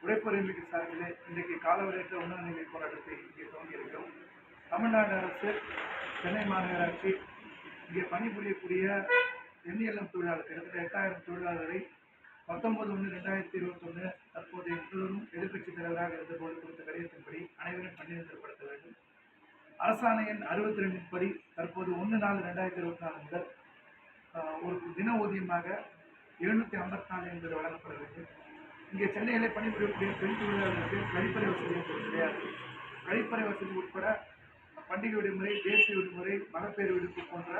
உழைப்பறிஞர்களுக்கு சார்பிலே இன்றைக்கு காலவரையற்ற உண்ணாநிலை போராட்டத்தை இங்கே துவங்கியிருக்கிறோம். தமிழ்நாடு அரசு, சென்னை மாநகராட்சி இங்கே பணிபுரியக்கூடிய எண்ணியலம் தொழிலாளர் கிட்டத்தட்ட 8000 தொழிலாளர்களை 19/1/2021 தற்போதைய முதல்வரும் எதிர்க்கட்சித் தலைவராக இருந்தபோது கொடுத்த கடிதத்தின்படி அனைவரும் பணிநிறுத்தப்படுத்த வேண்டும். அரசாணை எண் 62 படி தற்போது 1/4/2024 முதல் ஒரு தின ஊதியமாக 754 என்பது வழங்கப்பட வேண்டும். இங்கே சென்னையிலே பணிபுரியக்கூடிய பெண் தொழிலாளர்களுக்கு கழிப்பறை வசதி கிடையாது. கழிப்பறை வசதி உட்பட பண்டிகை விடுமுறை, தேசிய விடுமுறை, மகப்பேறு விடுப்பு போன்ற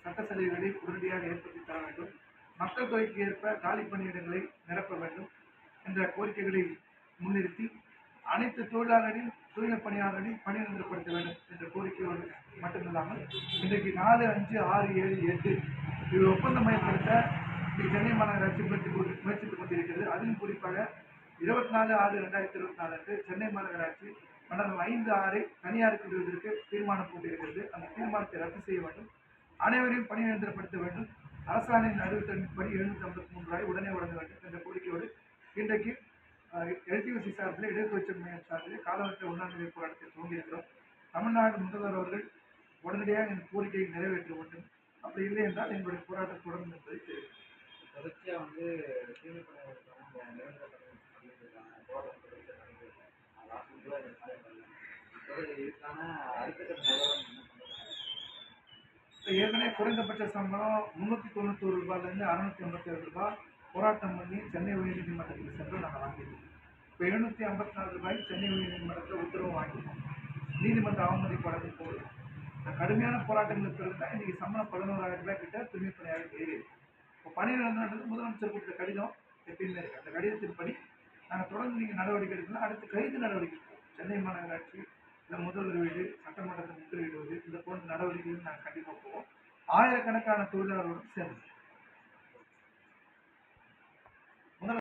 சட்ட சலுகைகளை உடனடியாக ஏற்படுத்தி தர வேண்டும். மக்கள் தொகைக்கு ஏற்ப காலி பணியிடங்களை நிரப்ப வேண்டும் என்ற கோரிக்கைகளை முன்னிறுத்தி அனைத்து தொழிலாளரின் தூய்மை பணியாளர்களையும் பணிநிறுத்தப்படுத்த வேண்டும் என்ற கோரிக்கையோடு மட்டுமில்லாமல் இன்றைக்கு 4, 5, 6, 7, 8 இது ஒப்பந்தம் மையப்படுத்த சென்னை மாநகராட்சி முயற்சித்துக் கொண்டிருக்கிறது. அதிலும் குறிப்பாக 24/6/2024 அன்று சென்னை மாநகராட்சி மண்டலம் 5, 6 தனியாருக்கு விடுவதற்கு தீர்மானம் போட்டிருக்கிறது. அந்த தீர்மானத்தை ரத்து செய்ய வேண்டும். அனைவரையும் பணி நிரந்தரப்படுத்த வேண்டும். அரசாணையின் 62 படி 753 ரூபாய் உடனே வழங்க வேண்டும் என்ற கோரிக்கையோடு இன்றைக்கு LTUC சார்பில் இடதுவச்ச மையம் சார்பில் காலவற்ற உண்ணாநிலை போராட்டத்தை துவங்கியிருக்கிறோம். தமிழ்நாடு முதல்வர் அவர்கள் உடனடியாக இந்த கோரிக்கையை நிறைவேற்ற வேண்டும். அப்படி இல்லை என்றால் எங்களுடைய போராட்டம் தொடரும் என்பதை தெரிவிக்கிறேன். தொடர்ச்சியாக வந்து ஏற்கனவே குறைந்தபட்ச சம்பளம் 391 ரூபாயிலிருந்து 687 ரூபாய் போராட்டம் பண்ணி சென்னை உயர்நீதிமன்றத்துக்கு சென்று நாங்கள் வாங்கியிருக்கோம். இப்போ 754 ரூபாய்க்கு சென்னை உயர்நீதிமன்றத்தில் உத்தரவு வாங்கியிருக்கோம். நீதிமன்ற அவமதிப்பு வழக்கு போடுறோம். கடுமையான போராட்டங்களுக்கு பிறகு தான் இன்றைக்கி சம்பளம் 11,000 ரூபாய் கிட்ட தூய்மை பணியாளர் ஏறி இருக்கு. இப்போ பணி நிரந்தரன்றது முதலமைச்சர் கொடுத்த கடிதம் எப்பயுமே இருக்குது. அந்த கடிதத்தின்படி நாங்கள் தொடர்ந்து நீங்கள் நடவடிக்கை எடுக்கலாம். அடுத்து கைது நடவடிக்கை சென்னை மாநகராட்சி இல்லை முதல்வர் வீடு, சட்டமன்றத்தை முற்றுகையிடுவது இந்த போன்ற நடவடிக்கைகள் நாங்கள் கண்டிப்பாக போவோம். ஆயிரக்கணக்கான தொழிலாளர்களுடன் சேர்ந்து